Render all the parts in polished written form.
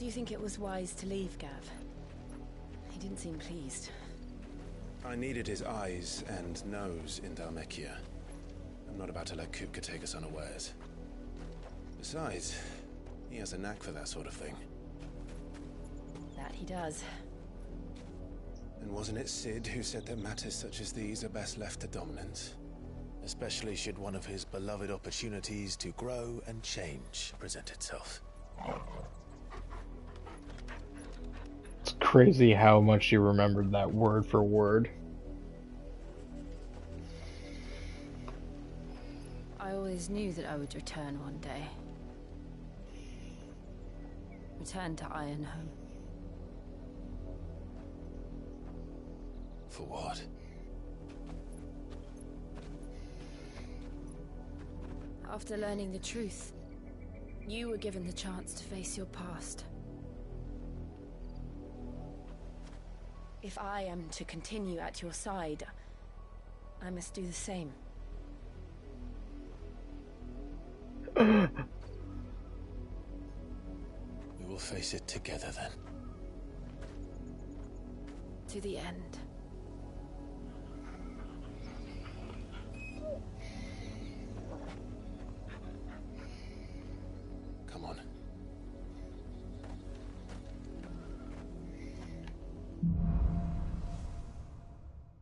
you think it was wise to leave Gav? He didn't seem pleased. I needed his eyes and nose in Dhalmekia. I'm not about to let Kupka take us unawares. Besides, he has a knack for that sort of thing. That he does. And wasn't it Sid who said that matters such as these are best left to dominance? Especially should one of his beloved opportunities to grow and change present itself. It's crazy how much you remembered that word for word. I always knew that I would return one day. Return to Ironhome. For what? After learning the truth, you were given the chance to face your past. If I am to continue at your side, I must do the same. We will face it together then. To the end. Come on.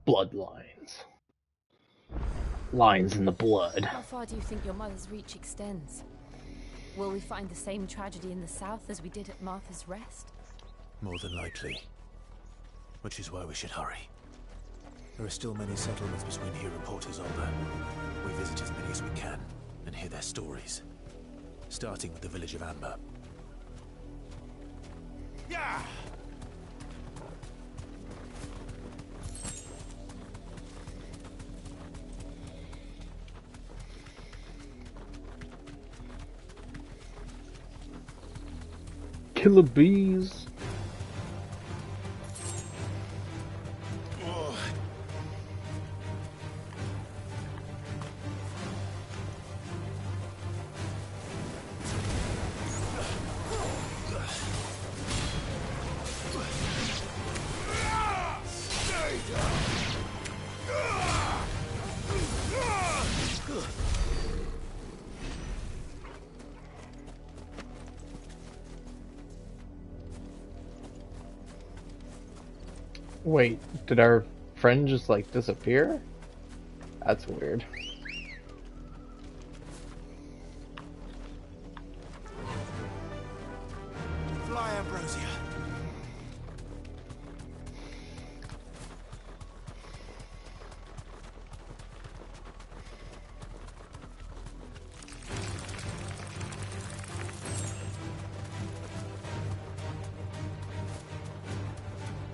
Bloodlines. Lines in the blood. How far do you think your mother's reach extends? Will we find the same tragedy in the south as we did at Martha's Rest? More than likely. Which is why we should hurry. There are still many settlements between here and Port Isolde. We visit as many as we can, and hear their stories. Starting with the village of Amber. Yeah! Killer bees. Wait, did our friend just like disappear? That's weird. Fly, Ambrosia.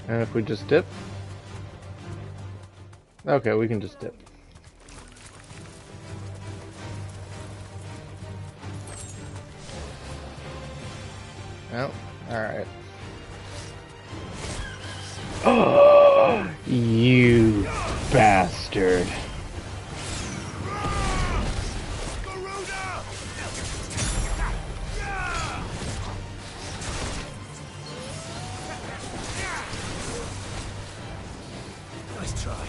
And if we just dip? Okay, we can just dip. Oh, alright. Oh, you bastard. Nice try.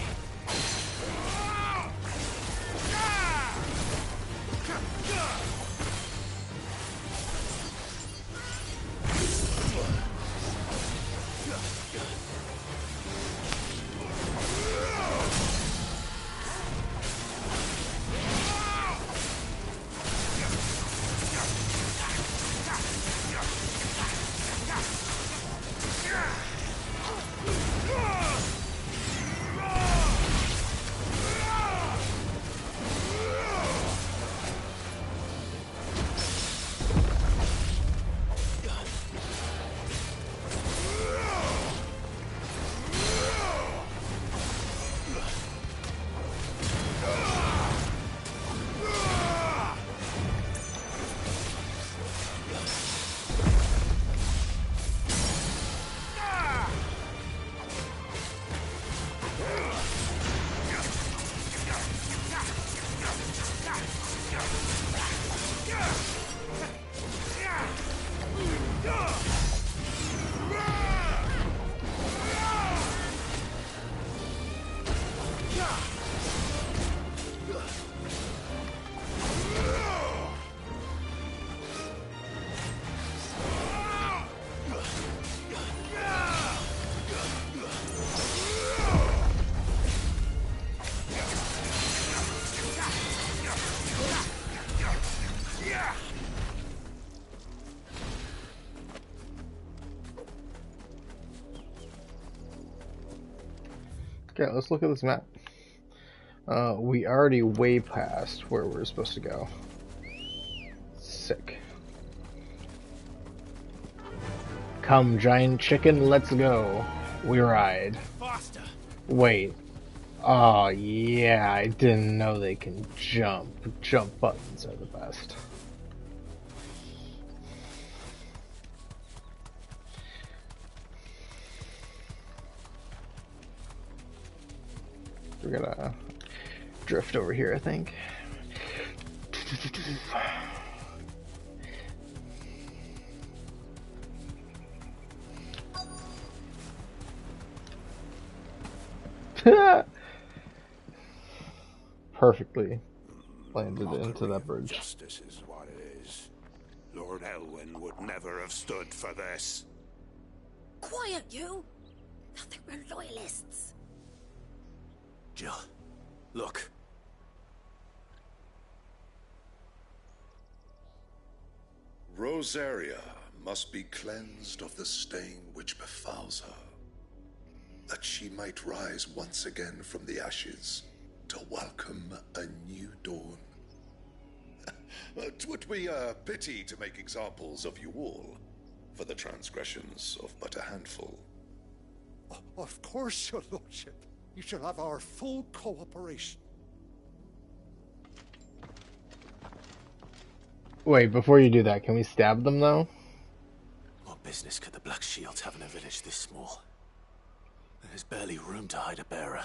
Yeah, let's look at this map. We already way past where we're supposed to go. Sick. Come, giant chicken, let's go. We ride. Faster! Wait. Oh, yeah, I didn't know they can jump. Jump buttons are the best. We're gonna drift over here, I think. Perfectly landed into that bridge. Justice is what it is. Lord Elwyn would never have stood for this. Quiet, you! Thought they were loyalists. Jill, look. Rosaria must be cleansed of the stain which befouls her, that she might rise once again from the ashes to welcome a new dawn. 'Twould be a pity to make examples of you all, for the transgressions of but a handful. Of course, your lordship. You shall have our full cooperation. Wait, before you do that, can we stab them though? What business could the Black Shields have in a village this small? There's barely room to hide a bearer.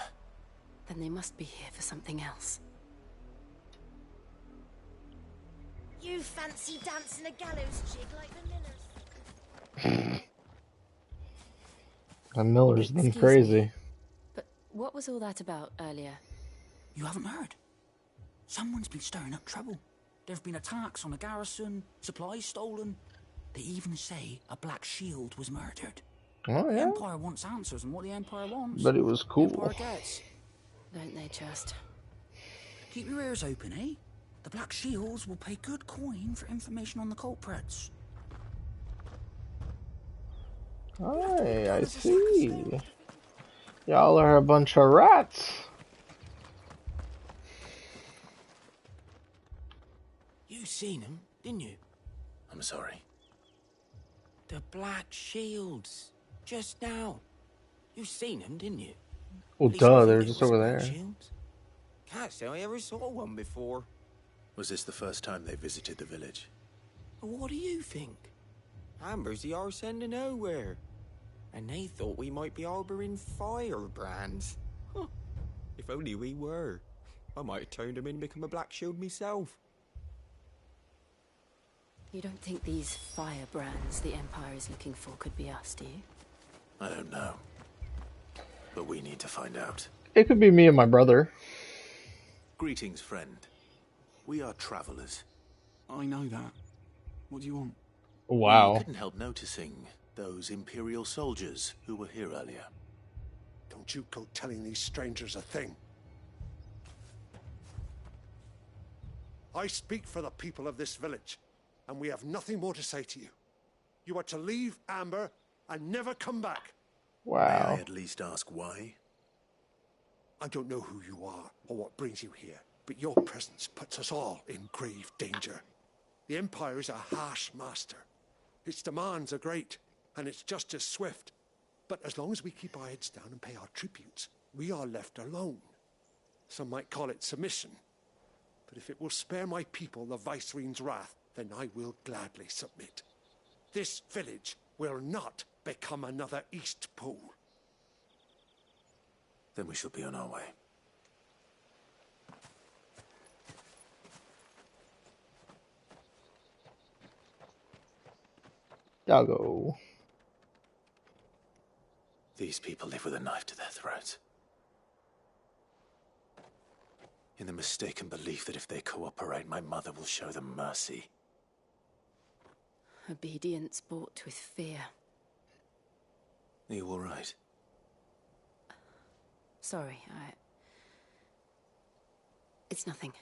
Then they must be here for something else. You fancy dancing a gallows jig like the Millers? The Miller's been Excuse crazy. me, but what was all that about earlier? You haven't heard? Someone's been stirring up trouble. There have been attacks on the garrison, supplies stolen. They even say a Black Shield was murdered. Oh The yeah? Empire wants answers, and what the Empire wants, But it was the cool. Empire gets. Don't they just? Keep your ears open, eh? The Black Shields will pay good coin for information on the culprits. Hey, I see. Y'all are a bunch of rats. You seen him, didn't you? I'm sorry. The Black Shields. Just now. You seen him, didn't you? Well, At least I duh, think they're it just was over Black there. Shields. Can't say I ever saw one before. Was this the first time they visited the village? What do you think? Amber's the arse end of nowhere. And they thought we might be harboring firebrands. Huh. If only we were. I might have turned him in and become a Black Shield myself. You don't think these firebrands the Empire is looking for could be us, do you? I don't know. But we need to find out. It could be me and my brother. Greetings, friend. We are travelers. I know that. What do you want? We Wow. couldn't help noticing those Imperial soldiers who were here earlier. Don't you go telling these strangers a thing. I speak for the people of this village, and we have nothing more to say to you. You are to leave Amber and never come back. May Wow. I at least ask why? I don't know who you are or what brings you here, but your presence puts us all in grave danger. The Empire is a harsh master. Its demands are great, and its justice swift. But as long as we keep our heads down and pay our tributes, we are left alone. Some might call it submission. But if it will spare my people the Viceroy's wrath, then I will gladly submit. This village will not become another Eastpool. Then we shall be on our way. Doggo. These people live with a knife to their throats. In the mistaken belief that if they cooperate, my mother will show them mercy. Obedience bought with fear. Are you all right? Sorry, It's nothing.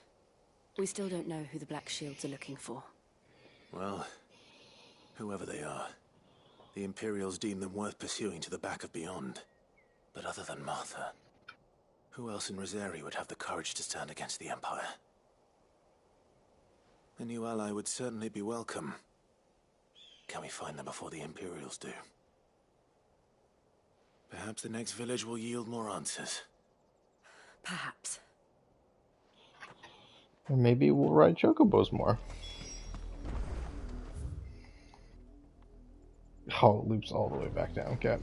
We still don't know who the Black Shields are looking for. Well, whoever they are, the Imperials deem them worth pursuing to the back of beyond. But other than Martha, Who else in Rosari would have the courage to stand against the Empire? A new ally would certainly be welcome. Can we find them before the Imperials do? Perhaps the next village will yield more answers. Perhaps. Or maybe we'll ride chocobos more. Oh, it loops all the way back down, Cap.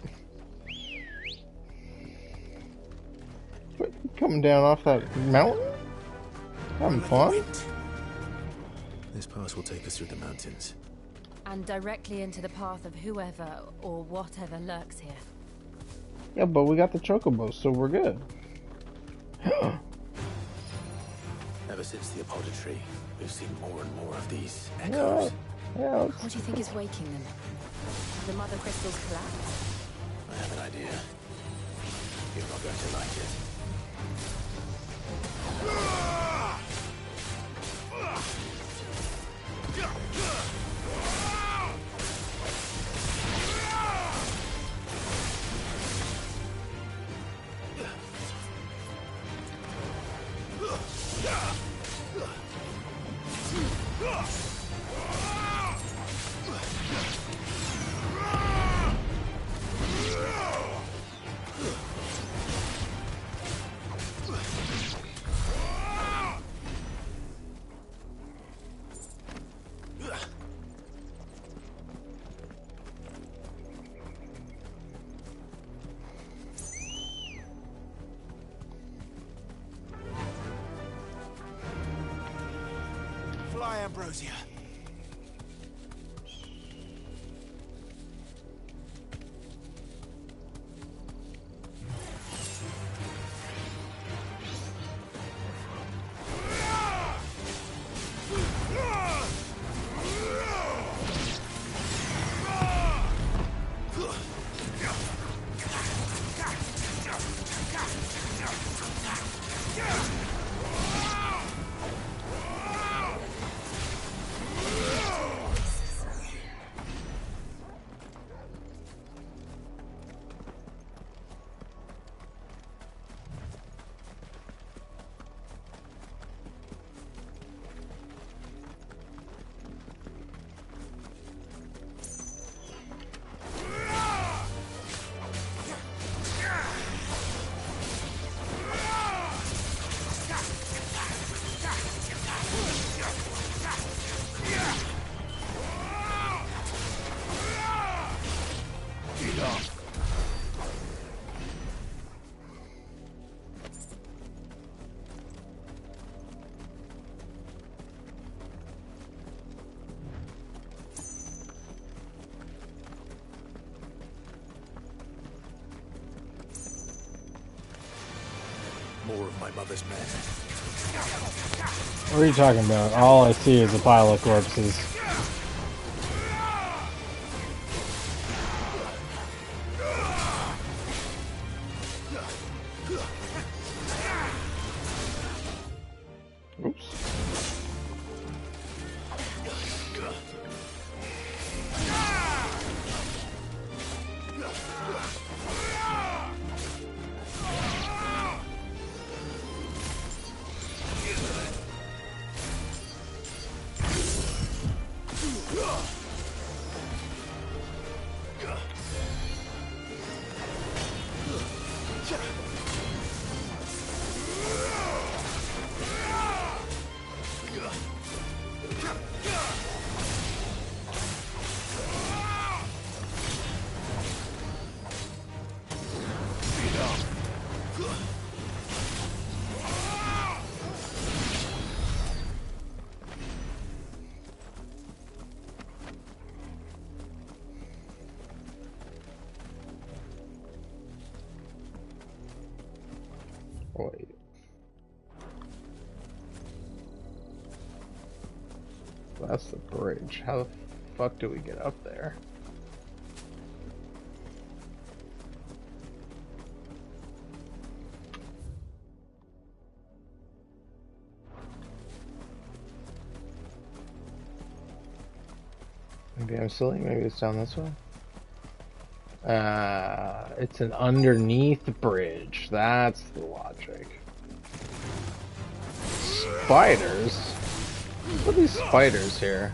What, coming down off that mountain? Having fun? This pass will take us through the mountains. And directly into the path of whoever or whatever lurks here. Yeah, but we got the chocobos, so we're good. Ever since the Apollo tree, we've seen more and more of these echoes. Yeah, What do you think is waking them? Have the mother crystals collapsed? I have an idea. You're not going to like it. Fly, Ambrosia. More of my mother's men. What are you talking about? All I see is a pile of corpses. Oops. Wait. That's the bridge. How the fuck do we get up there? Maybe I'm silly, maybe it's down this way. It's an underneath bridge. That's the logic. Spiders? What are these spiders here?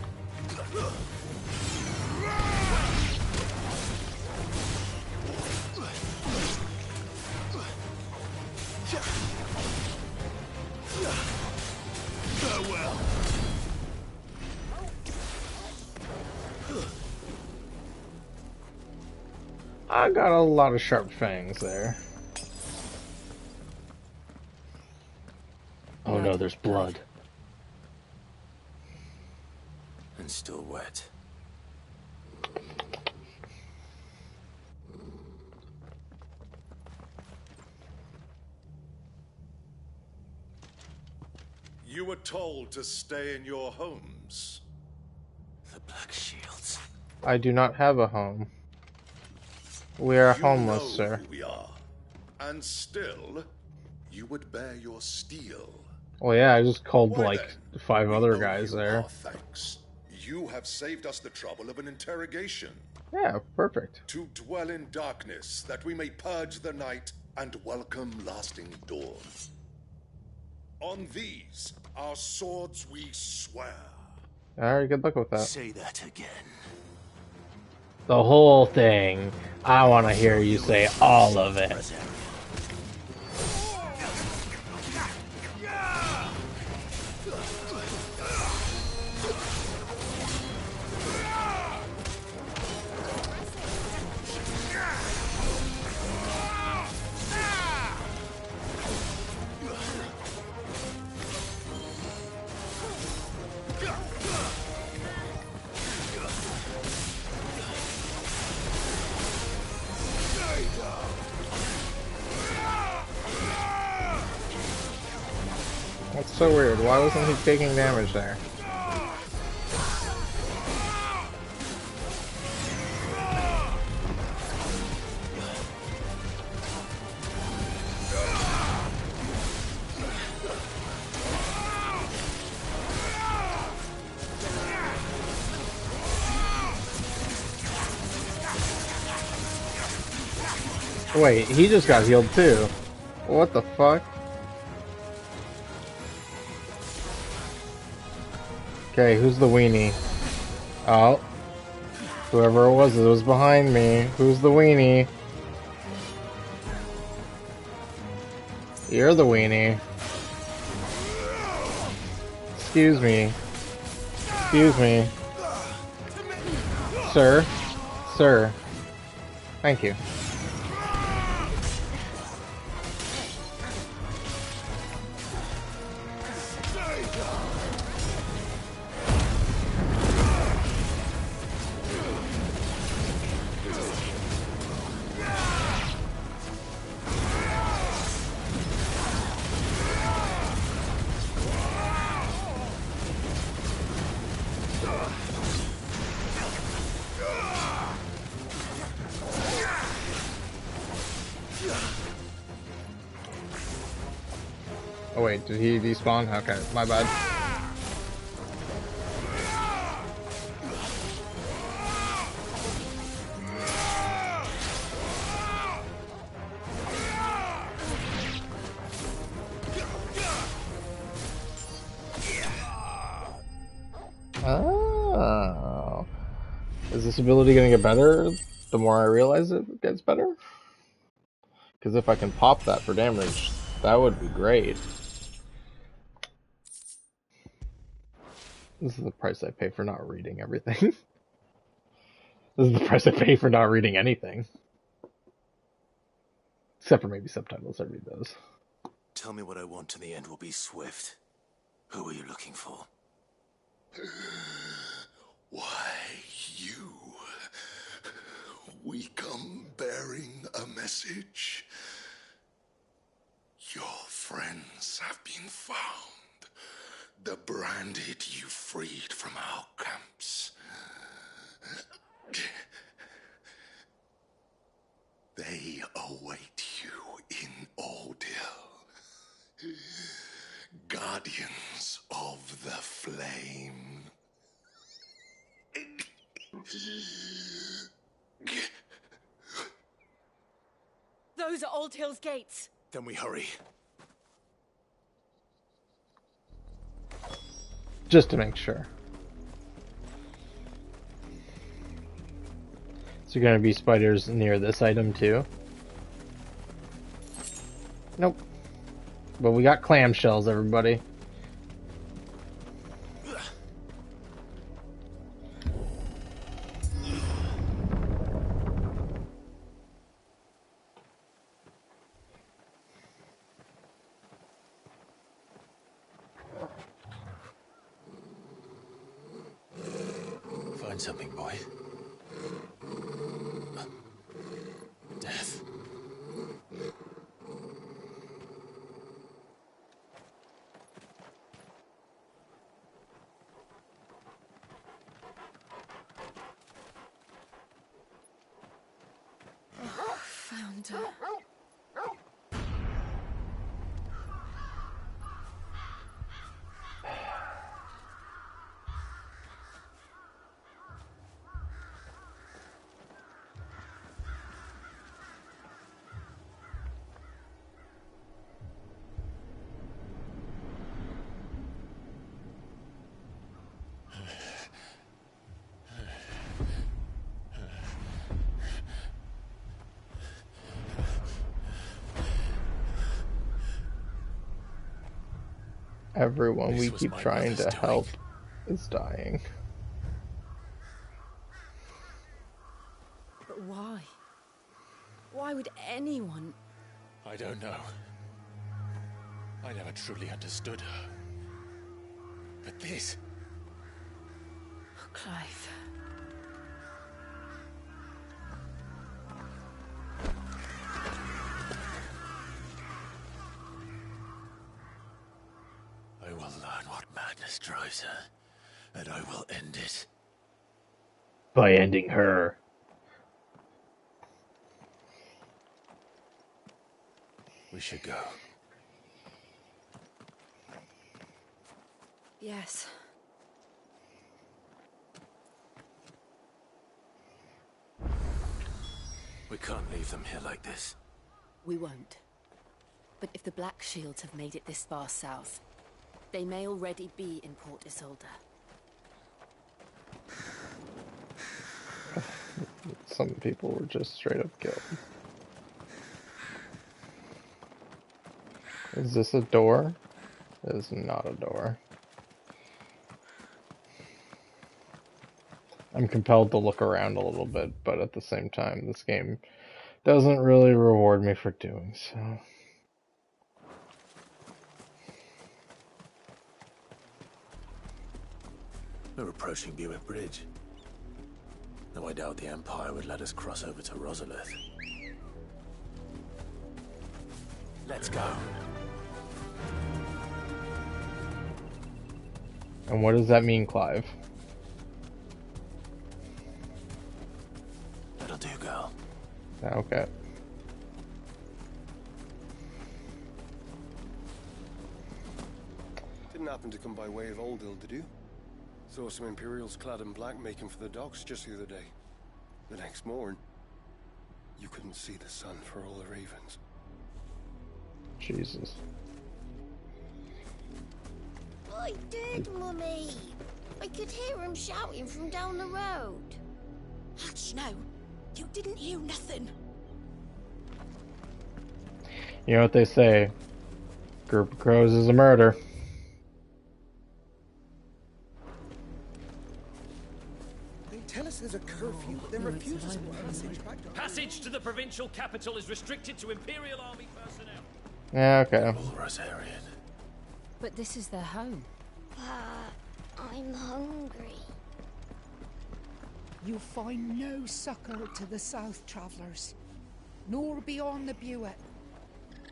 Farewell. I got a lot of sharp fangs there. Oh no, there's blood. And still wet. You were told to stay in your homes. The Black Shields. I do not have a home. We are You homeless, know sir. who we are. And still, you would bear your steel. Well, yeah, I just called Why like then? 5 We other owe guys you there. our thanks. You have saved us the trouble of an interrogation. Yeah, perfect. To dwell in darkness, that we may purge the night and welcome lasting dawn. On these, our swords we swear. Alright, good luck with that. Say that again. The whole thing. I want to hear you say all of it. That's so weird. Why wasn't he taking damage there? Wait, he just got healed too. What the fuck? Okay, who's the weenie? Oh. Whoever it was behind me. Who's the weenie? You're the weenie. Excuse me. Excuse me. Sir. Sir. Thank you. Oh wait, did he despawn? Okay, my bad. Oh. Is this ability gonna get better the more I realize it gets better? Because if I can pop that for damage, that would be great. This is the price I pay for not reading everything. This is the price I pay for not reading anything. Except for maybe subtitles, I read those. Tell me what I want and the end will be swift. Who are you looking for? Why, you. We come bearing a message. Your friends have been found. The branded you freed from our camps. They await you in Aldil. Guardians of the Flame. was at Old Hill's gates. Then we hurry. Just to make sure. So gonna be spiders near this item too? Nope. But we got clamshells, everybody. Find something, boy. Death. Found her. Everyone we This was keep my trying to mother's help is dying. But why? Why would anyone... I don't know. I never truly understood her. But this... Oh, Clive. I will learn what madness drives her, and I will end it. By ending her. We should go. Yes. We can't leave them here like this. We won't. But if the Black Shields have made it this far south, they may already be in Port Isolde. Some people were just straight up killed. Is this a door? It is not a door. I'm compelled to look around a little bit, but at the same time, this game doesn't really reward me for doing so. We're approaching Buick Bridge. Though I doubt the Empire would let us cross over to Rosalith. Let's go. And what does that mean, Clive? That'll do, girl. Okay. Didn't happen to come by way of Old Hill, did you? Saw some Imperials clad in black making for the docks just the other day. The next morn, you couldn't see the sun for all the ravens. Jesus. I did, Mummy. I could hear him shouting from down the road. Hush now. You didn't hear nothing. You know what they say? Group of crows is a murder. They tell us there's a curfew, but then refuse us passage back to... Passage to the provincial capital is restricted to Imperial Army personnel. Yeah, okay. All Rosarian. But this is their home. I'm hungry. You find no succor to the South Travellers, nor beyond the Buet.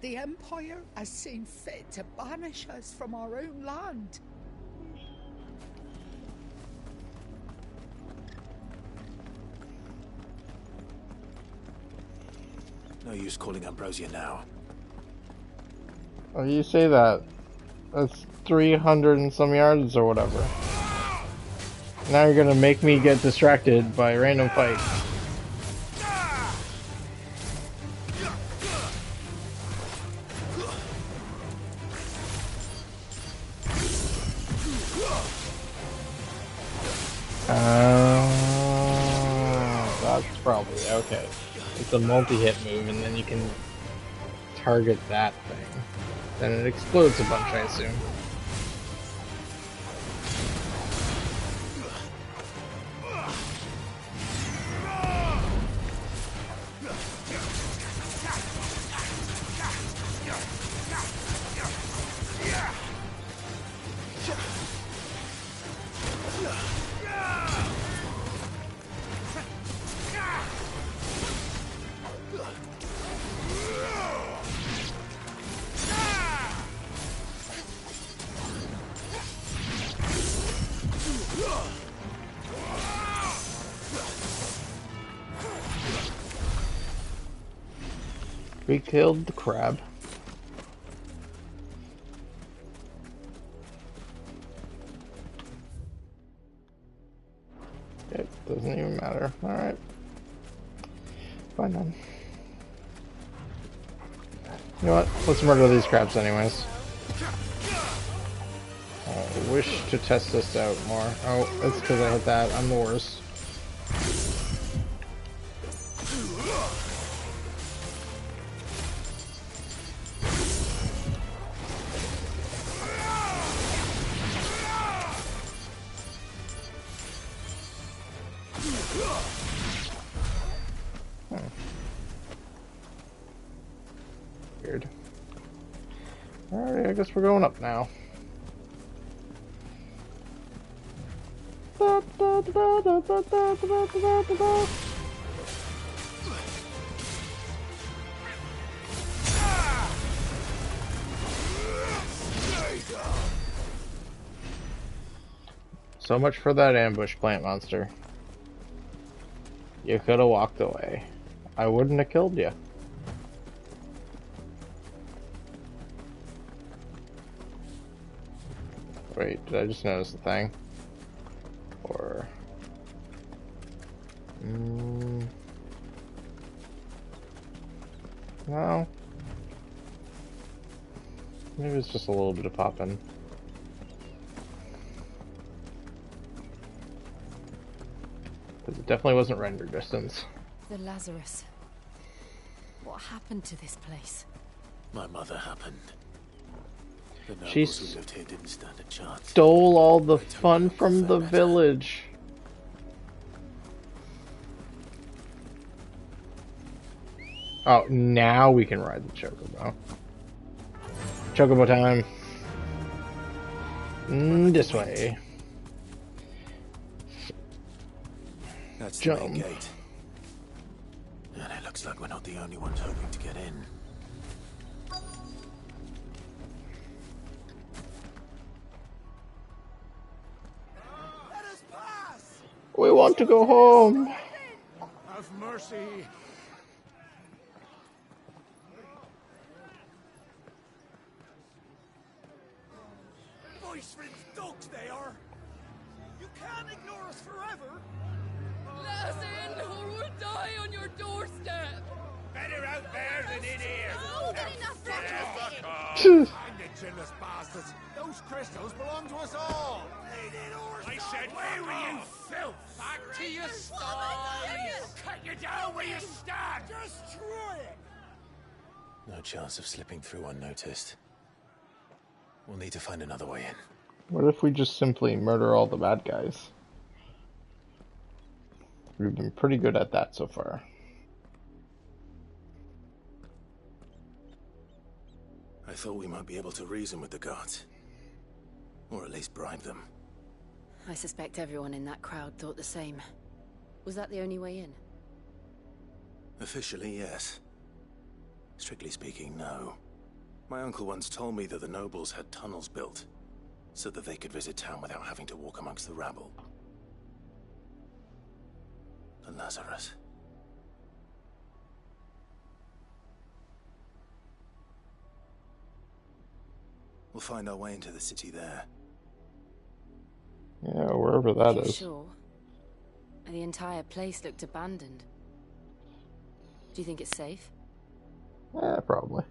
The Empire has seen fit to banish us from our own land. No use calling Ambrosia now. Oh, you say that. That's 300 and some yards or whatever. Now you're gonna make me get distracted by a random fight. That's probably okay. It's a multi-hit move, and then you can target that thing. Then it explodes a bunch, I assume. We killed the crab. It doesn't even matter. Alright. Fine then. You know what? Let's murder these crabs anyways. I wish to test this out more. Oh, that's because I hit that. I'm the worst. Weird. Alright, I guess we're going up now. So much for that ambush plant monster. You could have walked away. I wouldn't have killed you. Wait, did I just notice the thing? Or... No. Maybe it's just a little bit of popping. Because it definitely wasn't render distance. The Lazarus. What happened to this place? My mother happened. The nobles She who lived here didn't stand a chance. stole all the fun from the village. Oh, now we can ride the chocobo. Chocobo time. This way. That's the Jump. main gate. And it looks like we're not the only ones hoping to get in. We want to go home. Have mercy. Voice-riddled dogs they are. You can't ignore us forever. Let us in, or we'll die on your doorstep. Better out there than in here. Oh, good enough for I'm the chinless bastards. Those crystals belong to us all. I said, where were you, filth? Back to your sties. Cut you down where you stand. Destroy it. No chance of slipping through unnoticed. We'll need to find another way in. What if we just simply murder all the bad guys? We've been pretty good at that so far. I thought we might be able to reason with the guards. Or at least bribe them. I suspect everyone in that crowd thought the same. Was that the only way in? Officially, yes. Strictly speaking, no. My uncle once told me that the nobles had tunnels built, so that they could visit town without having to walk amongst the rabble. The Lazarus. We'll find our way into the city there. Yeah, wherever that is. Sure. The entire place looked abandoned. Do you think it's safe? Yeah, probably.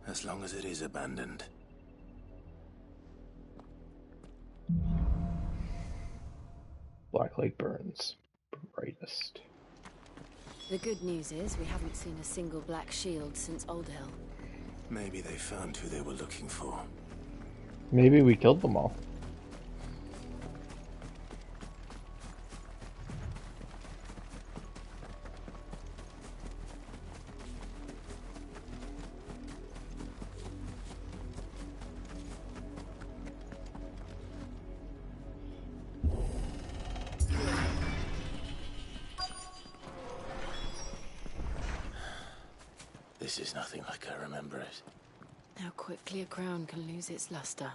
As long as it is abandoned. Black Lake burns brightest. The good news is we haven't seen a single black shield since Old Hill. Maybe they found who they were looking for. Maybe we killed them all. This is nothing like I remember it. How quickly a crown can lose its luster.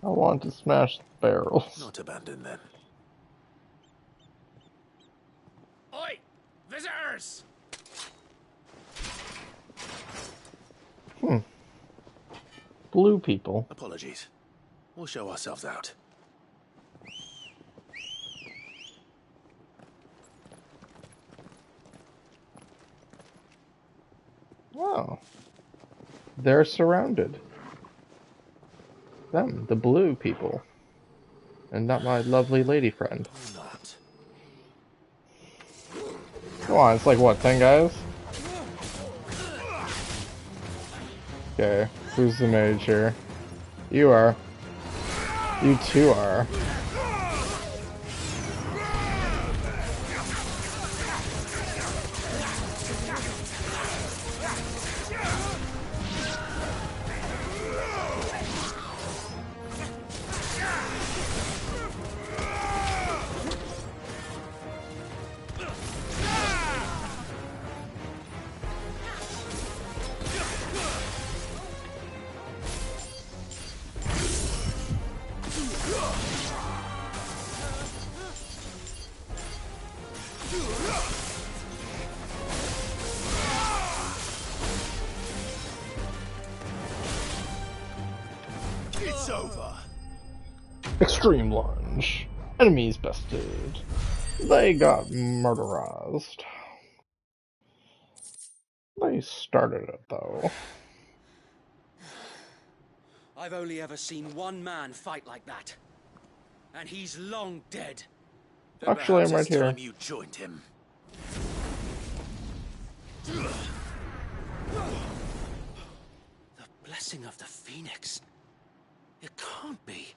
I want to smash the barrels. Not abandon them. Oi! Visitors! Blue people. Apologies. We'll show ourselves out. Oh. They're surrounded. Them, the blue people. And not my lovely lady friend. Come on, it's like what, 10 guys? Okay, who's the mage here? You are. You too are. It's over. Extreme lunge. Enemies bested. They got murderized. They started it though. I've only ever seen one man fight like that. And he's long dead. Actually, I'm right It's here. time you joined him. The blessing of the Phoenix. It can't be.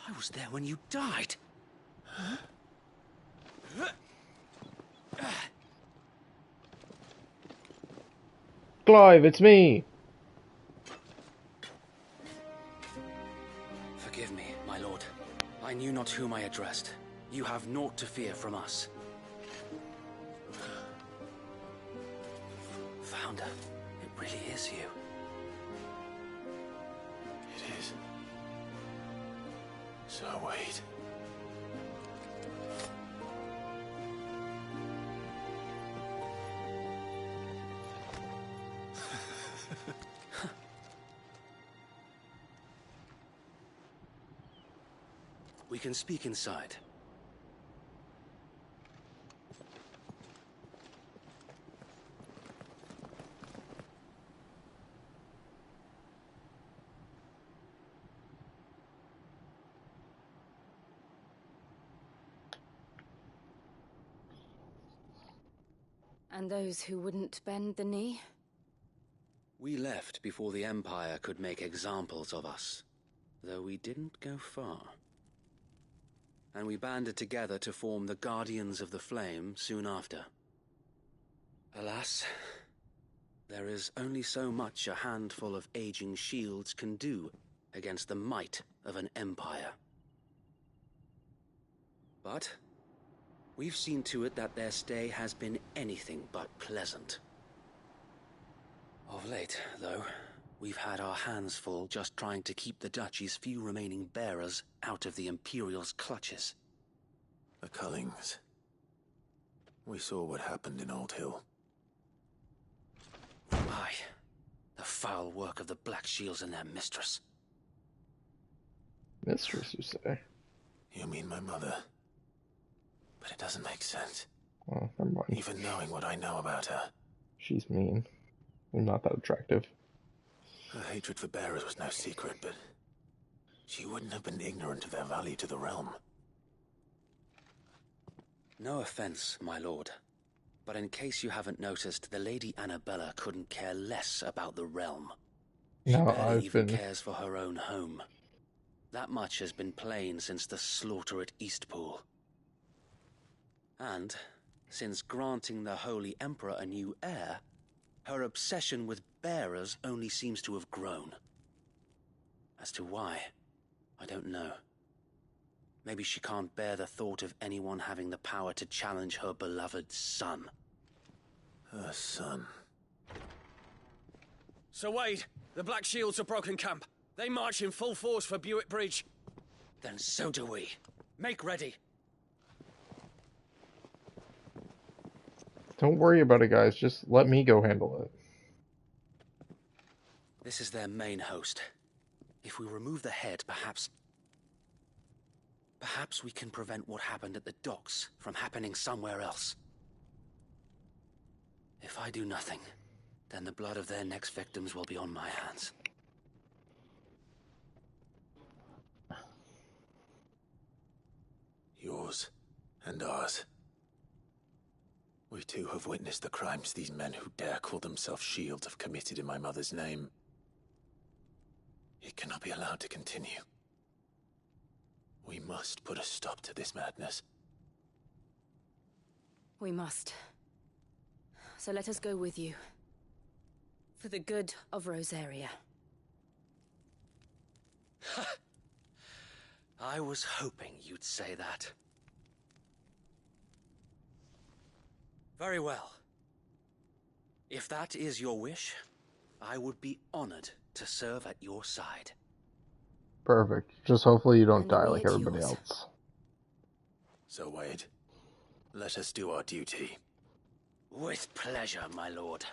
I was there when you died. Clive, it's me! Forgive me, my lord. I knew not whom I addressed. You have naught to fear from us. Founder, it really is you. It is. So wait. We can speak inside. And those who wouldn't bend the knee? We left before the Empire could make examples of us, though we didn't go far. And we banded together to form the Guardians of the Flame soon after. Alas, there is only so much a handful of aging shields can do against the might of an empire. But we've seen to it that their stay has been anything but pleasant. Of late, though, we've had our hands full just trying to keep the Duchy's few remaining bearers out of the Imperial's clutches. The Cullings. We saw what happened in Old Hill. Aye. The foul work of the Black Shields and their mistress. Mistress, you say? You mean my mother? But it doesn't make sense. Oh, never mind. Even knowing what I know about her. She's mean. And not that attractive. Her hatred for bearers was no secret, but she wouldn't have been ignorant of their value to the realm. No offense, my lord. But in case you haven't noticed, the Lady Annabella couldn't care less about the realm. She barely even cares for her own home. That much has been plain since the slaughter at Eastpool. And, since granting the Holy Emperor a new heir, her obsession with bearers only seems to have grown. As to why, I don't know. Maybe she can't bear the thought of anyone having the power to challenge her beloved son. Her son. Sir Wade, the Black Shields have broken camp. They march in full force for Buick Bridge. Then so do we. Make ready. Don't worry about it, guys. Just let me go handle it. This is their main host. If we remove the head, perhaps we can prevent what happened at the docks from happening somewhere else. If I do nothing, then the blood of their next victims will be on my hands. Yours and ours. We too have witnessed the crimes these men who dare call themselves shields have committed in my mother's name. It cannot be allowed to continue. We must put a stop to this madness. We must. So let us go with you. For the good of Rosaria. I was hoping you'd say that. Very well. If that is your wish, I would be honored to serve at your side. Perfect. Just hopefully you don't And die we like at everybody yours. else. So, Wade, let us do our duty. With pleasure, my lord.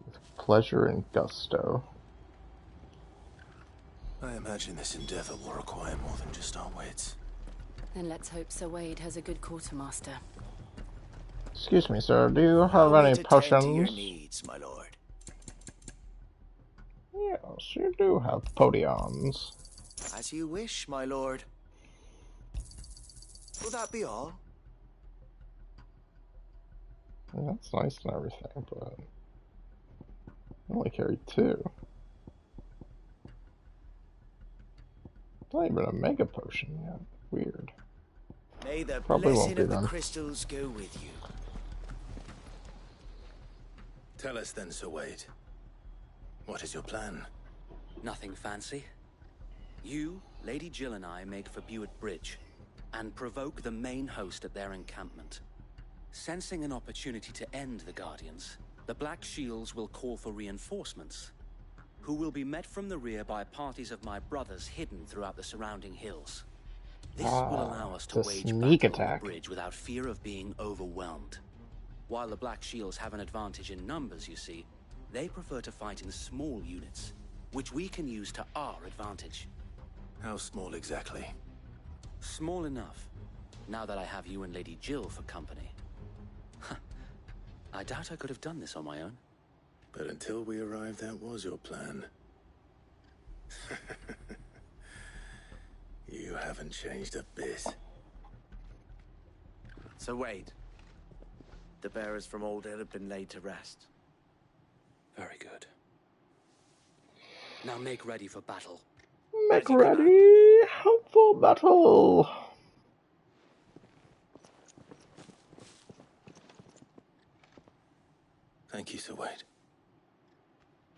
With pleasure and gusto. I imagine this endeavor will require more than just our wits. Then let's hope Sir Wade has a good quartermaster. Excuse me, sir. Do you have Allow me any to tend to your potions? needs, my lord. Yes, you do have potions. As you wish, my lord. Will that be all? Yeah, that's nice and everything, but I only carry 2. Not even a mega potion yet. Weird. May the Probably won't blessing be of the then. crystals go with you. Tell us then, Sir Wade. What is your plan? Nothing fancy. You, Lady Jill and I make for Buick Bridge and provoke the main host at their encampment. Sensing an opportunity to end the Guardians, the Black Shields will call for reinforcements, who will be met from the rear by parties of my brothers hidden throughout the surrounding hills. This will allow us to it's a wage sneak battle on attack. the bridge without fear of being overwhelmed. While the Black Shields have an advantage in numbers, you see, they prefer to fight in small units, which we can use to our advantage. How small exactly? Small enough, now that I have you and Lady Jill for company. I doubt I could have done this on my own. But until we arrived, that was your plan. You haven't changed a bit. So Wade, the bearers from Oldale have been laid to rest. Very good. Now make ready for battle. Make ready! Hope for battle! Thank you, Sir Wade.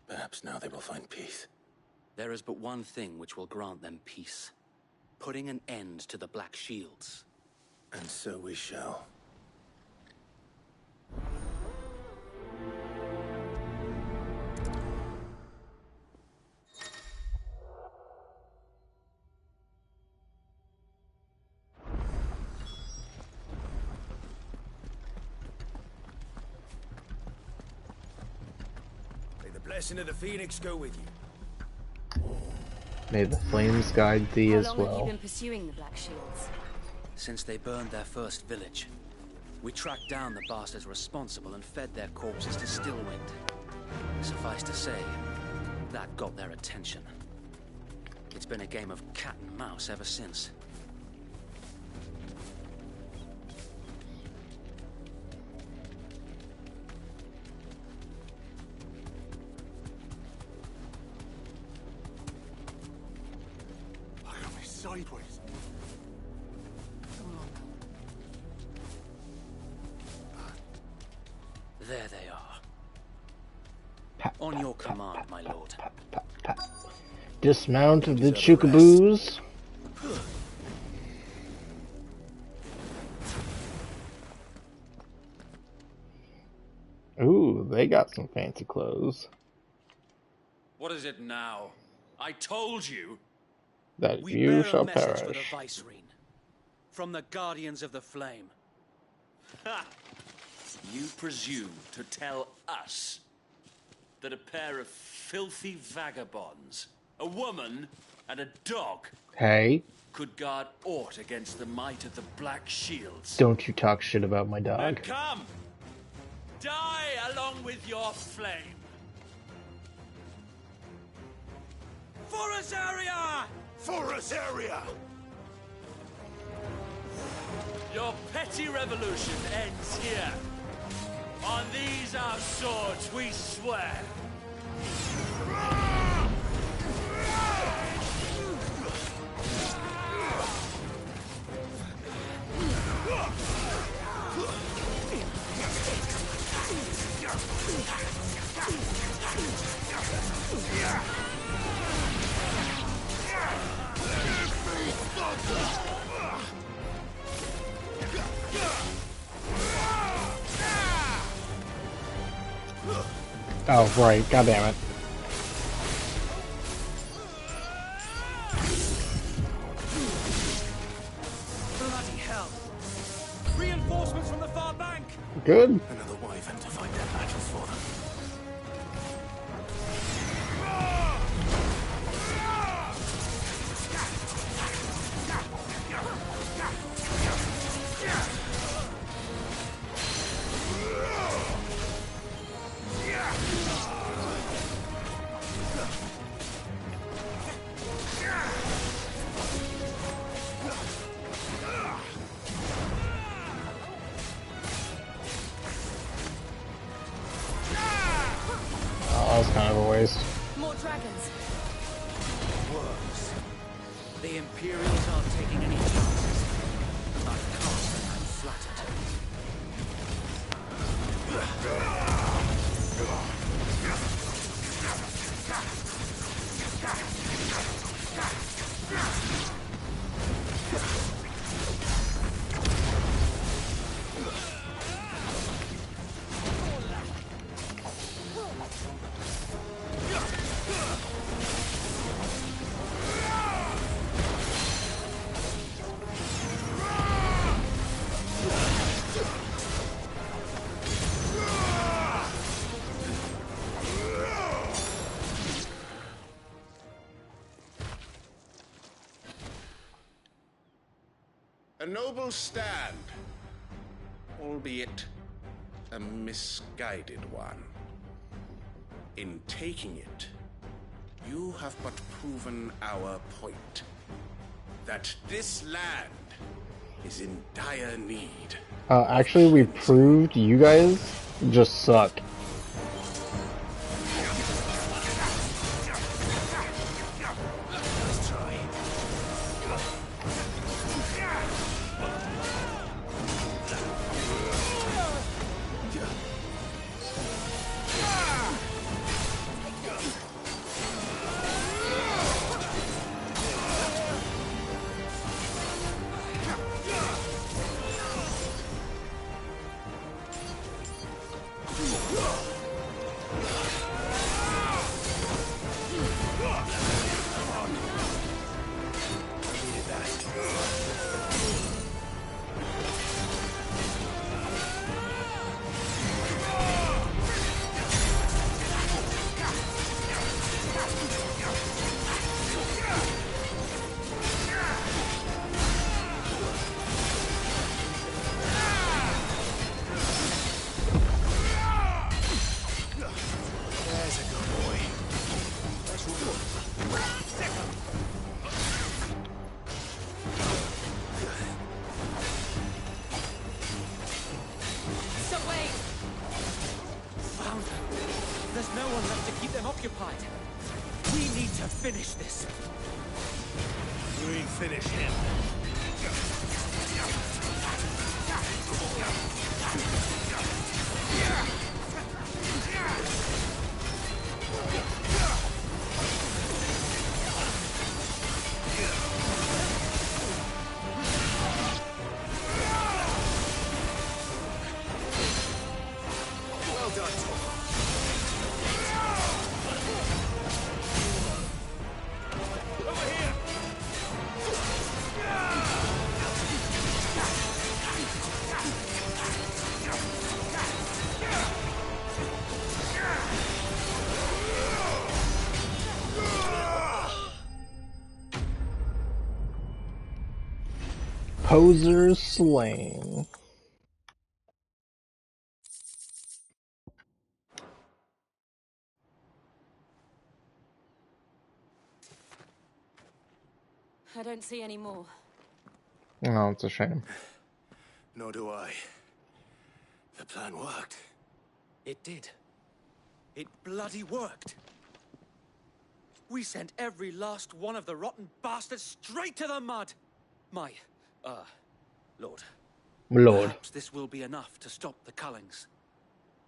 Perhaps now they will find peace. There is but one thing which will grant them peace. Putting an end to the Black Shields. And so we shall. blessing of the Phoenix go with you. May the flames guide thee How as long have you well. been pursuing the Black Shields? Since they burned their first village, we tracked down the bastards responsible and fed their corpses to Stillwind. Suffice to say, that got their attention. It's been a game of cat and mouse ever since. Look at me sideways. There they are. On your command, my lord. Dismount the chookaboos. Ooh, they got some fancy clothes. What is it now? I told you. That We you bear shall a message for the perish. Vicereine, from the Guardians of the Flame. Ha! You presume to tell us that a pair of filthy vagabonds, a woman and a dog, Hey, could guard aught against the might of the Black Shields? don't you talk shit about my Then dog. come! Die along with your flame! For Azaria! For Azaria! Your petty revolution ends here. On these our swords we swear. Oh, right. God damn it. Bloody hell! Reinforcements from the far bank! Good. Another wyvern to fight their battles for them. Oh, that was kind of a waste. More dragons. Worse. The Imperials aren't taking any chances. I'm confident, I'm flattered. A noble stand, albeit a misguided one. In taking it, you have but proven our point. That this land is in dire need. Actually, we proved you guys just suck. Let's try. them occupied. We need to finish this. We finish him. Well done, Tom. Over here. Posers slain. I don't see any more. Oh, it's a shame. Nor do I. The plan worked. It did. It bloody worked. We sent every last one of the rotten bastards straight to the mud. My, Lord. Lord. Perhaps this will be enough to stop the Cullings.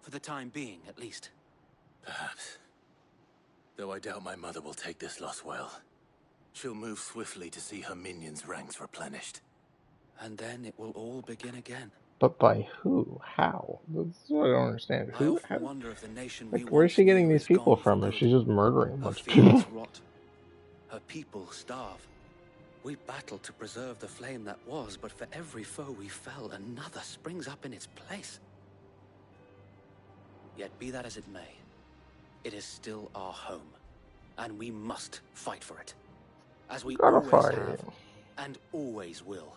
For the time being, at least. Perhaps. Though I doubt my mother will take this loss well. She'll move swiftly to see her minions' ranks replenished. And then it will all begin again. But by who? How? That's what I don't understand. I Who? often How? wonder if the nation we Like, where's she once getting knew these is people gone from? for Is good. she just murdering a Her bunch of fields people? rot. Her people starve. We battled to preserve the flame that was, but for every foe we fell, another springs up in its place. Yet be that as it may, it is still our home, and we must fight for it. As we Gotta always fight. have, and always will.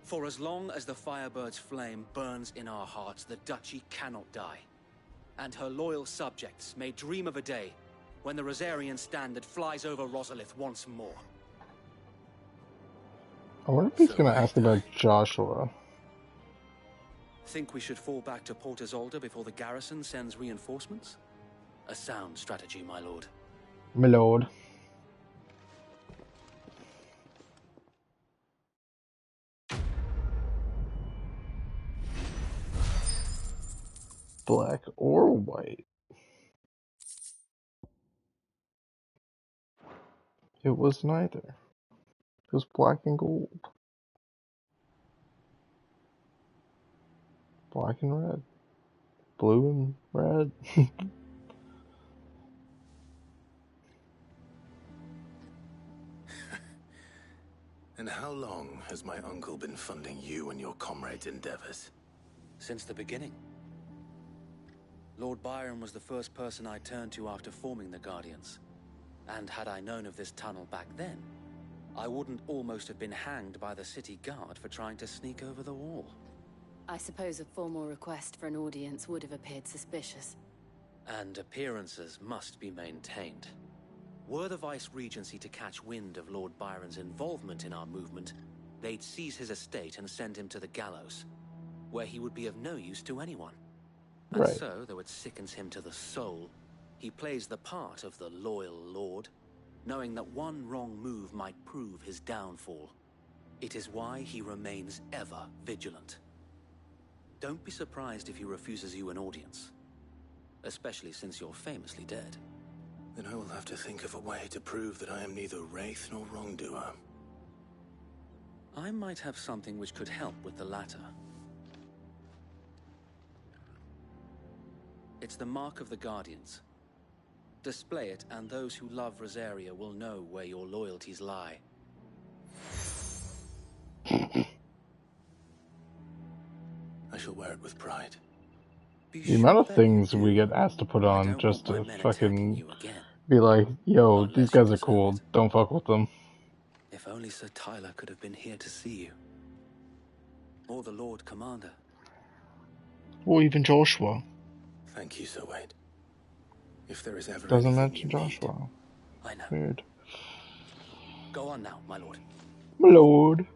For as long as the Firebird's flame burns in our hearts, the Duchy cannot die. And her loyal subjects may dream of a day when the Rosarian standard flies over Rosalith once more. I wonder if he's gonna ask about Joshua. Think we should fall back to Port Isolde before the garrison sends reinforcements? A sound strategy, my lord. My lord. Black or white? It was neither. It was black and gold. Black and red. Blue and red. And how long has my uncle been funding you and your comrades' endeavors? Since the beginning. Lord Byron was the first person I turned to after forming the Guardians. And had I known of this tunnel back then, I wouldn't almost have been hanged by the city guard for trying to sneak over the wall. I suppose a formal request for an audience would have appeared suspicious. And appearances must be maintained. Were the Vice-Regency to catch wind of Lord Byron's involvement in our movement, they'd seize his estate and send him to the gallows, where he would be of no use to anyone. And Right. so, though it sickens him to the soul, he plays the part of the loyal lord, knowing that one wrong move might prove his downfall. It is why he remains ever vigilant. Don't be surprised if he refuses you an audience, especially since you're famously dead. Then I will have to think of a way to prove that I am neither wraith nor wrongdoer. I might have something which could help with the latter. It's the mark of the Guardians. Display it, and those who love Rosaria will know where your loyalties lie. I shall wear it with pride. The amount of things we get asked to put on just to fucking be like, yo, these guys are cool, don't fuck with them. If only Sir Tyler could have been here to see you. Or the Lord Commander. Or even Joshua. Thank you, Sir Wade. If there is ever Doesn't anything mention you need, Joshua. I know. Weird. Go on now, my lord. My lord.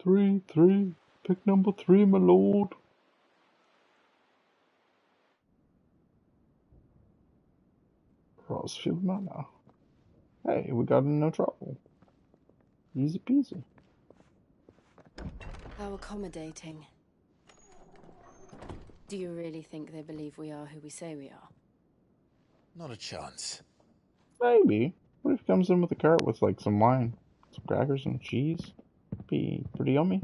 3. Pick number 3, my lord. Rosfield Manor. Hey, we got in no trouble. Easy peasy. How accommodating. Do you really think they believe we are who we say we are? Not a chance. Maybe. What if he comes in with a cart with like some wine, some crackers and cheese? Be pretty yummy.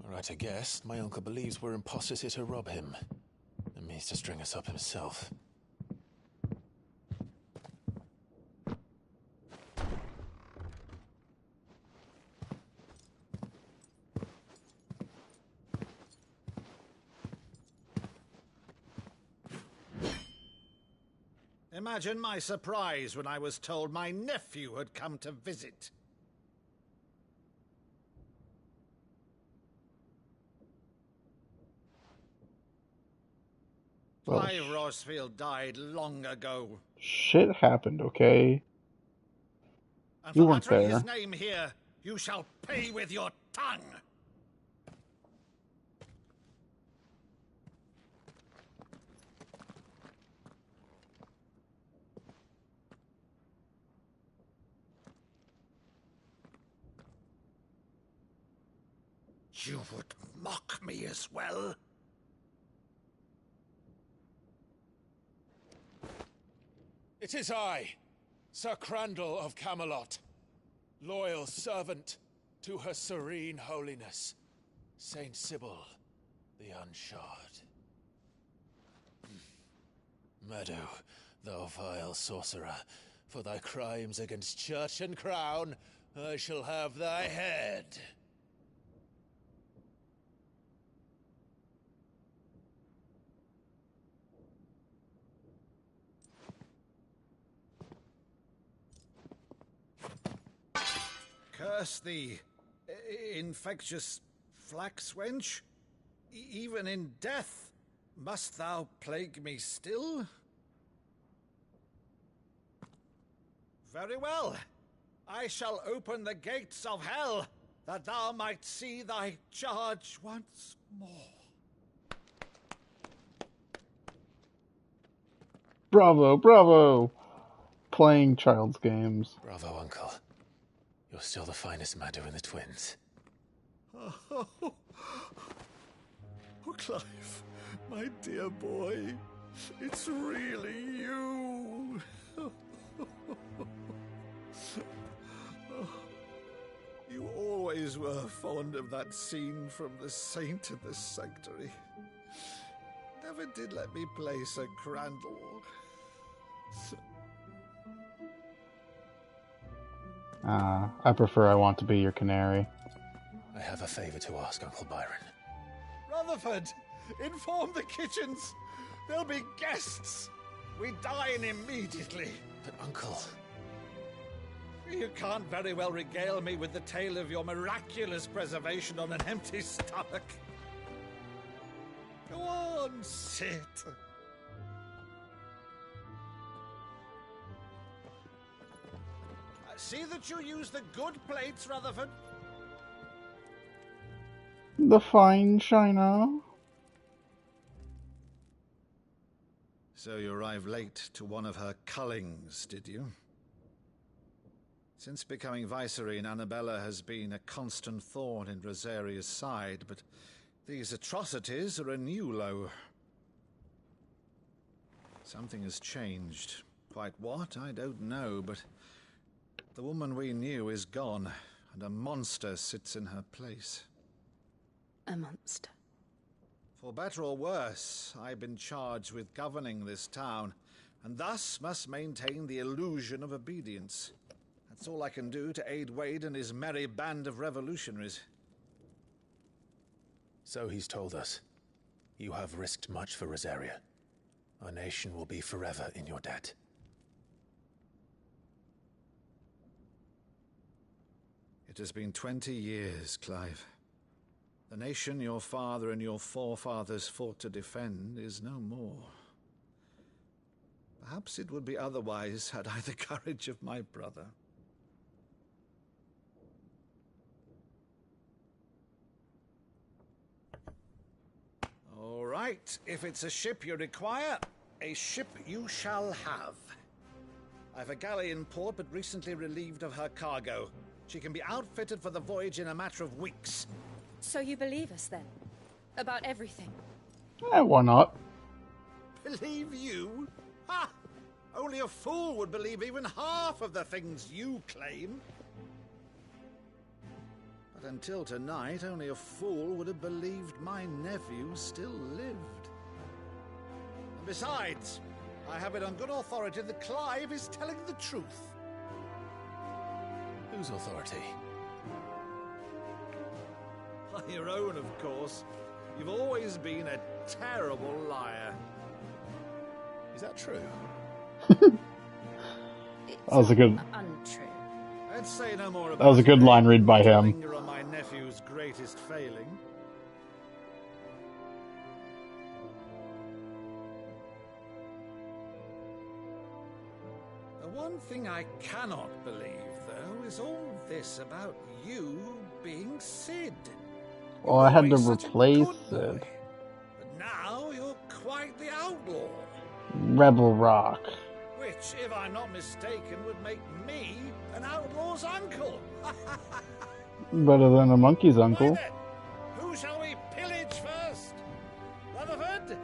Right, I guess. My uncle believes we're imposters here to rob him. And means to string us up himself. Imagine my surprise when I was told my nephew had come to visit. Clive Rosfield died long ago. Shit happened, okay? And You for weren't uttering there. his name here, you shall pay with your tongue. You would mock me as well? It is I, Sir Crandall of Camelot, loyal servant to Her Serene Holiness, Saint Sybil the Unshod. Meadow, thou vile sorcerer, for thy crimes against church and crown, I shall have thy head. Curse thee, infectious flax wench. Even in death, must thou plague me still? Very well. I shall open the gates of hell, that thou might see thy charge once more. Bravo, bravo! Playing child's games. Bravo, Uncle. You're still the finest Meadow in the twins. Oh, Clive, my dear boy, it's really you. You always were fond of that scene from The Saint of the Sanctuary. Never did let me play Sir Crandall. I prefer I Want to Be Your Canary. I have a favor to ask, Uncle Byron. Rutherford, inform the kitchens. There'll be guests. We dine immediately. But, Uncle... You can't very well regale me with the tale of your miraculous preservation on an empty stomach. Go on, sit. See that you use the good plates, Rutherford. The fine china. So you arrived late to one of her cullings, did you? Since becoming Vicereine, Annabella has been a constant thorn in Rosaria's side, but these atrocities are a new low. Something has changed. Quite what, I don't know, but the woman we knew is gone, and a monster sits in her place. A monster? For better or worse, I've been charged with governing this town, and thus must maintain the illusion of obedience. That's all I can do to aid Wade and his merry band of revolutionaries. So he's told us. You have risked much for Rosaria. Our nation will be forever in your debt. It has been 20 years, Clive. The nation your father and your forefathers fought to defend is no more. Perhaps it would be otherwise had I the courage of my brother. All right, if it's a ship you require, a ship you shall have. I've a galley in port, but recently relieved of her cargo. She can be outfitted for the voyage in a matter of weeks. So you believe us then? About everything? Why not? Believe you? Ha! Only a fool would believe even half of the things you claim. But until tonight, only a fool would have believed my nephew still lived. And besides, I have it on good authority that Clive is telling the truth. Whose authority? Your own, of course. You've always been a terrible liar. Is that true? That was a good. Untrue. Let's say no more about That was a good line read by him. linger on my nephew's greatest failing. The one thing I cannot believe, though, is all this about you being Sid. Well, I had to Always such a replace good it. boy. But now you're quite the outlaw. Rebel Rock. Which, if I'm not mistaken, would make me an outlaw's uncle. Better than a monkey's uncle. Who shall we pillage first? Rutherford,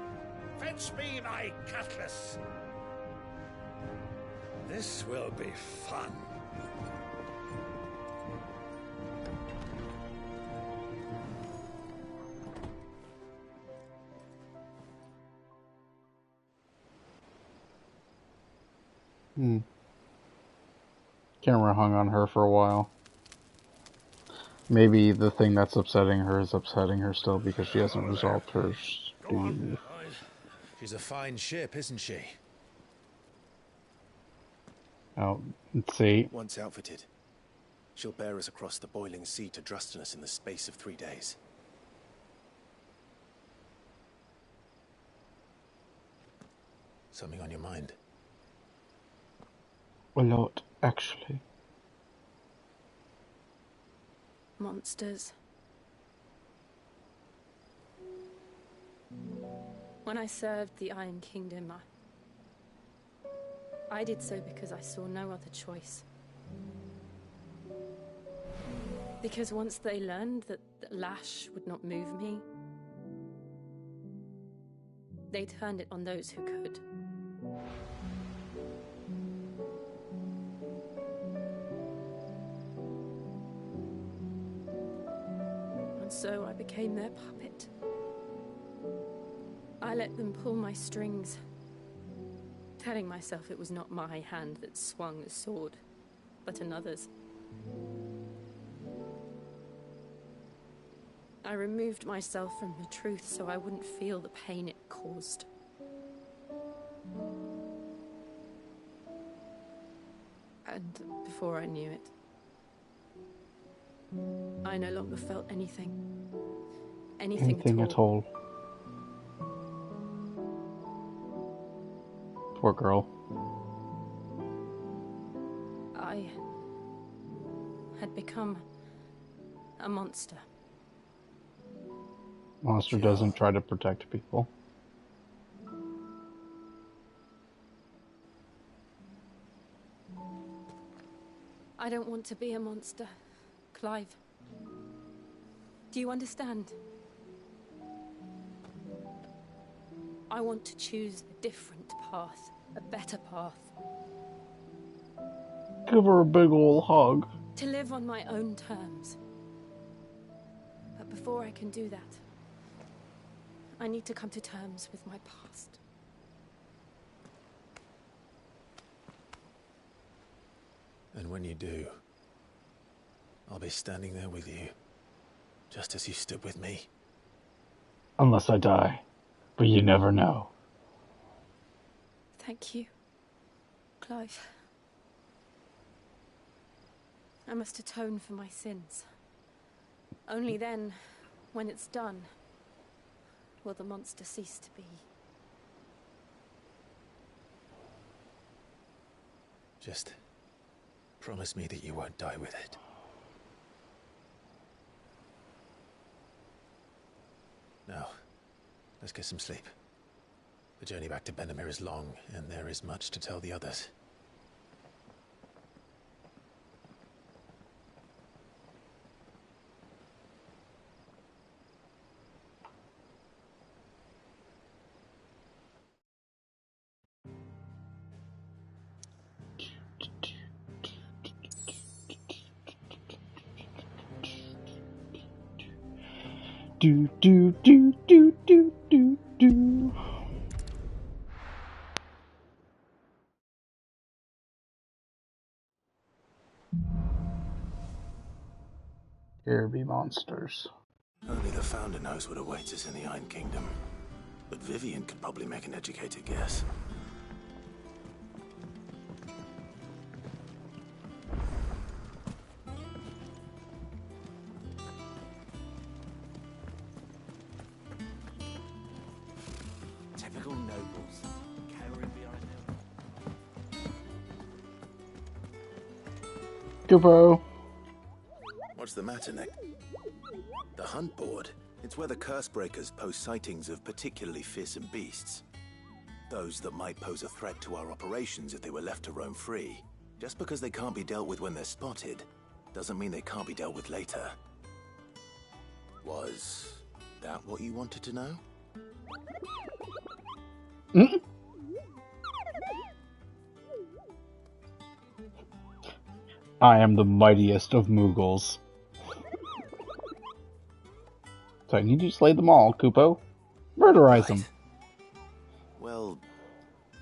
fetch me my cutlass. This will be fun. Camera hung on her for a while. Maybe the thing that's upsetting her is upsetting her still because she hasn't resolved her stew. She's a fine ship, isn't she? Oh, let's see. Once outfitted, she'll bear us across the boiling sea to Drustinus in the space of 3 days. Something on your mind? A lot, actually. Monsters. When I served the Iron Kingdom, I did so because I saw no other choice. Because once they learned that Lash would not move me, they turned it on those who could. And so I became their puppet. I let them pull my strings, telling myself it was not my hand that swung the sword, but another's. I removed myself from the truth so I wouldn't feel the pain it caused. And before I knew it, I no longer felt anything. Anything at all. Poor girl. I had become a monster. Monster doesn't try to protect people. I don't want to be a monster, Clive. Do you understand? I want to choose a different path, a better path. Give her a big ol' hug. To live on my own terms. But before I can do that, I need to come to terms with my past. And when you do, I'll be standing there with you, just as you stood with me. Unless I die. But you never know. Thank you, Clive. I must atone for my sins. Only then, when it's done, will the monster cease to be. Just promise me that you won't die with it. Now, let's get some sleep. The journey back to Benamir is long, and there is much to tell the others. Do do do do do do do. Here be monsters. Only the Founder knows what awaits us in the Iron Kingdom. But Vivian could probably make an educated guess. Typical nobles, cowering behind them. Kupo. What's the matter, Nick? The Hunt Board. It's where the Cursebreakers post sightings of particularly fearsome beasts. Those that might pose a threat to our operations if they were left to roam free. Just because they can't be dealt with when they're spotted, doesn't mean they can't be dealt with later. Was that what you wanted to know? Mm-hmm. I am the mightiest of Moogles. So I need you to slay them all, Kupo. Murderize them. Well,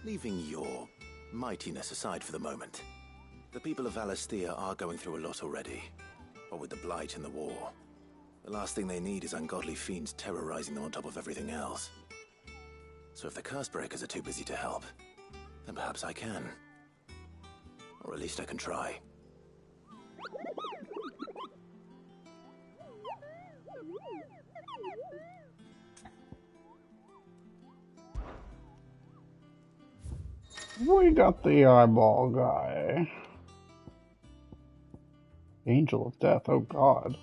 leaving your mightiness aside for the moment, the people of Valisthea are going through a lot already. What with the Blight and the war. The last thing they need is ungodly fiends terrorizing them on top of everything else. So if the Cursebreakers are too busy to help, then perhaps I can. Or at least I can try. We got the eyeball guy. Angel of Death, oh god.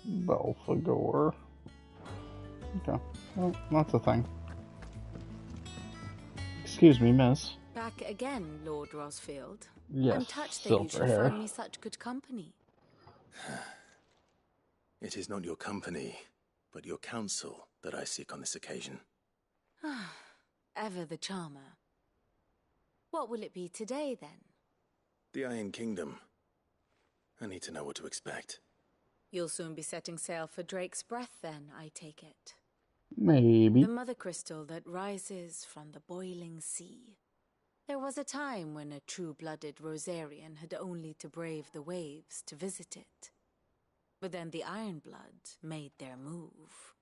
Belphegor. Okay, well, that's a thing. Excuse me, miss. Back again, Lord Rosfield. Yes, I'm touched that you should Silverhair. find me such good company. It is not your company, but your counsel that I seek on this occasion. Ever the charmer. What will it be today, then? The Iron Kingdom. I need to know what to expect. You'll soon be setting sail for Drake's Breath, then, I take it. Maybe. The mother crystal that rises from the boiling sea. There was a time when a true-blooded Rosarian had only to brave the waves to visit it. But then the Ironblood made their move.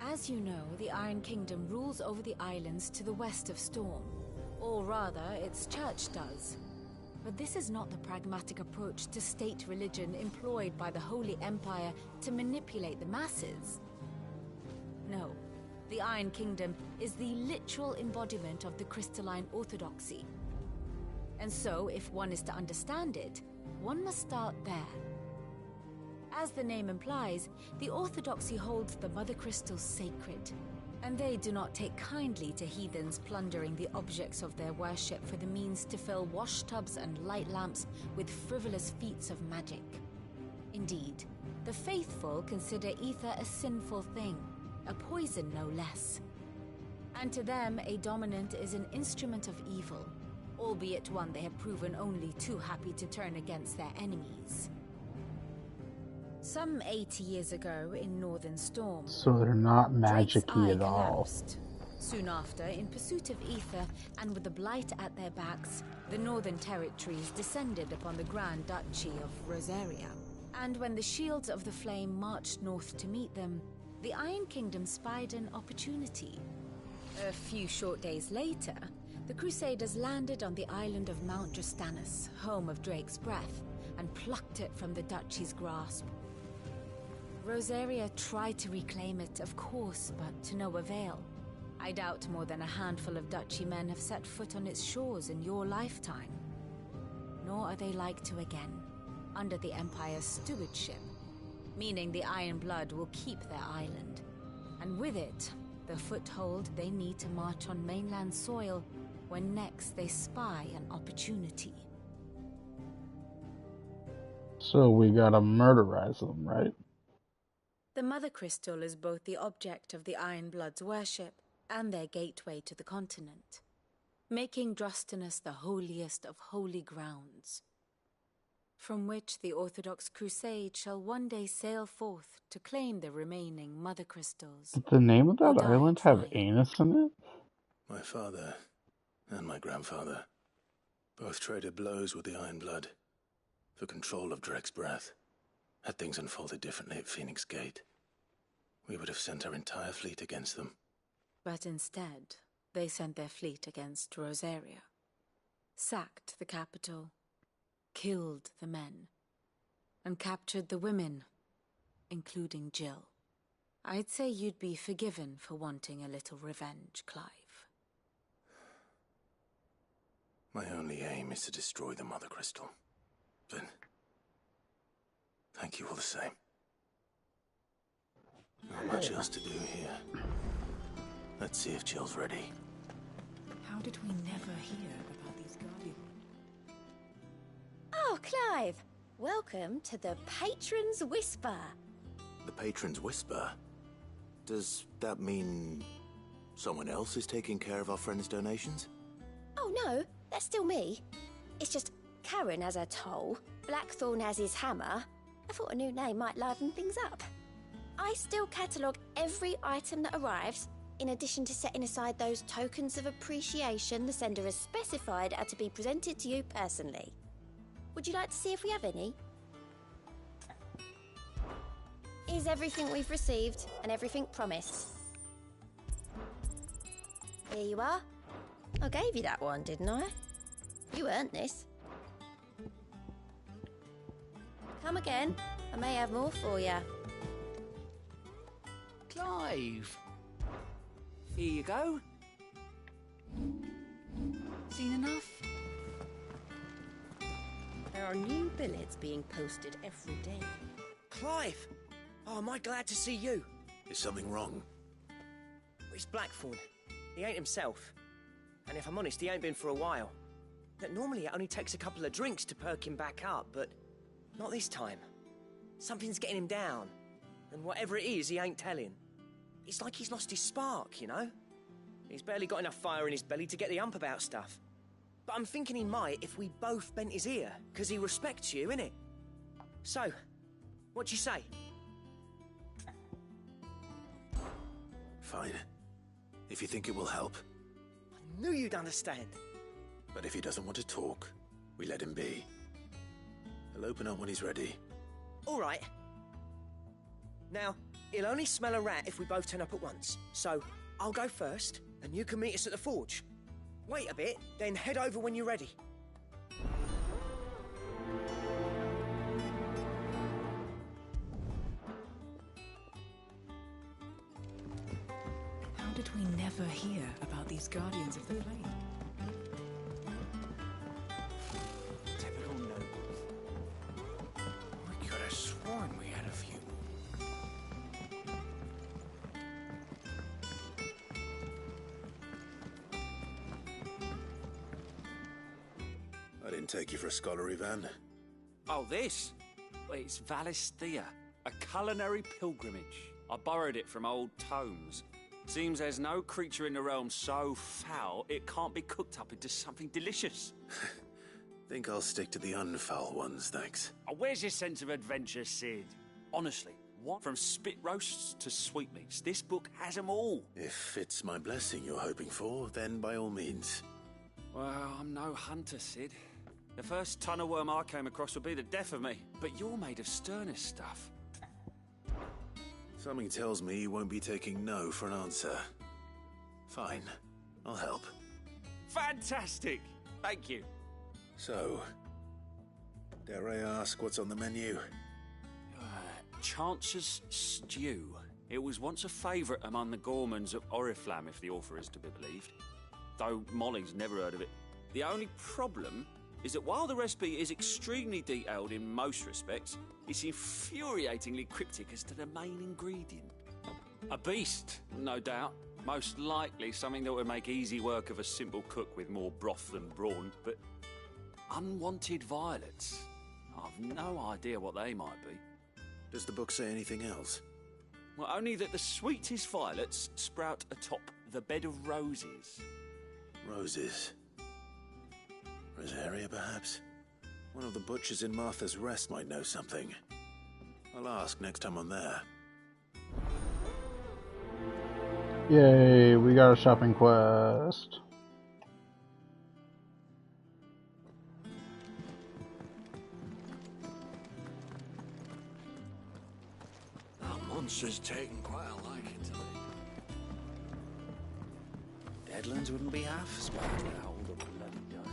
As you know, the Iron Kingdom rules over the islands to the west of Storm. Or rather, its church does. But this is not the pragmatic approach to state religion employed by the Holy Empire to manipulate the masses. No, the Iron Kingdom is the literal embodiment of the crystalline orthodoxy. And so, if one is to understand it, one must start there. As the name implies, the orthodoxy holds the Mother Crystals sacred, and they do not take kindly to heathens plundering the objects of their worship for the means to fill washtubs and light lamps with frivolous feats of magic. Indeed, the faithful consider ether a sinful thing, a poison no less. And to them, a dominant is an instrument of evil, albeit one they have proven only too happy to turn against their enemies. Some 80 years ago in Northern Storm, So they're not Drake's magic-y eye at all. collapsed. Soon after, in pursuit of ether and with the Blight at their backs, the Northern Territories descended upon the Grand Duchy of Rosaria. And when the Shields of the Flame marched north to meet them, the Iron Kingdom spied an opportunity. A few short days later, the Crusaders landed on the island of Mount Justanus, home of Drake's Breath, and plucked it from the Duchy's grasp. Rosaria tried to reclaim it, of course, but to no avail. I doubt more than a handful of Duchy men have set foot on its shores in your lifetime. Nor are they like to again, under the Empire's stewardship, meaning the Iron Blood will keep their island, and with it, the foothold they need to march on mainland soil when next they spy an opportunity. So we gotta murderize them, right? The Mother Crystal is both the object of the Iron Blood's worship and their gateway to the continent, making Drostanus the holiest of holy grounds, from which the Orthodox Crusade shall one day sail forth to claim the remaining Mother Crystals. Did the name of that Or die island have trying. anus in it? My father and my grandfather both traded blows with the Iron Blood for control of Drake's Breath. Had things unfolded differently at Phoenix Gate, we would have sent our entire fleet against them. But instead, they sent their fleet against Rosaria, sacked the capital, killed the men, and captured the women, including Jill. I'd say you'd be forgiven for wanting a little revenge, Clive. My only aim is to destroy the Mother Crystal. Then, thank you all the same. Not much else to do here. Let's see if Jill's ready. How did we never hear about these Guardians? Oh, Clive! Welcome to the Patron's Whisper. The Patron's Whisper? Does that mean someone else is taking care of our friend's donations? Oh no, that's still me. It's just Karen has her toll, Blackthorn has his hammer. I thought a new name might liven things up. I still catalogue every item that arrives, in addition to setting aside those tokens of appreciation the sender has specified are to be presented to you personally. Would you like to see if we have any? Here's everything we've received and everything promised. Here you are. I gave you that one, didn't I? You earned this. Come again. I may have more for you. Clive! Here you go. Seen enough? There are new billets being posted every day. Clive! Oh, am I glad to see you? Is something wrong? It's Blackthorn. He ain't himself. And if I'm honest, he ain't been for a while. That normally it only takes a couple of drinks to perk him back up, but not this time. Something's getting him down. And whatever it is, he ain't telling. It's like he's lost his spark, you know? He's barely got enough fire in his belly to get the ump about stuff. But I'm thinking he might if we both bent his ear, because he respects you, innit? So, what do you say? Fine. If you think it will help. I knew you'd understand. But if he doesn't want to talk, we let him be. He'll open up when he's ready. All right. Now, he'll only smell a rat if we both turn up at once. So, I'll go first, and you can meet us at the forge. Wait a bit, then head over when you're ready. How did we never hear about these Guardians of the Flame? Typical noble. We could have sworn we had a few. I didn't take you for a scholar, Ivan. Oh, this? Well, it's Valisthea, a culinary pilgrimage. I borrowed it from old tomes. Seems there's no creature in the realm so foul it can't be cooked up into something delicious. Think I'll stick to the unfoul ones, thanks. Oh, where's your sense of adventure, Sid? Honestly, what? From spit roasts to sweetmeats, this book has them all. If it's my blessing you're hoping for, then by all means. Well, I'm no hunter, Sid. The first ton of worm I came across would be the death of me. But you're made of sternest stuff. Something tells me you won't be taking no for an answer. Fine. I'll help. Fantastic! Thank you. So, dare I ask what's on the menu? Chance's Stew. It was once a favourite among the gourmands of Oriflamme, if the author is to be believed. Though Molly's never heard of it. The only problem is that while the recipe is extremely detailed in most respects, it's infuriatingly cryptic as to the main ingredient. A beast, no doubt. Most likely something that would make easy work of a simple cook with more broth than brawn, but unwanted violets. I've no idea what they might be. Does the book say anything else? Well, only that the sweetest violets sprout atop the bed of roses. Roses. Rosaria, perhaps? One of the butchers in Martha's Rest might know something. I'll ask next time I'm there. Yay, we got a shopping quest. That monster's taken quite a liking to me. Deadlands wouldn't be half as bad without all the bloody dust.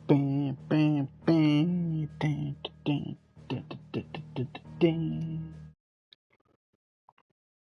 Bam, bam,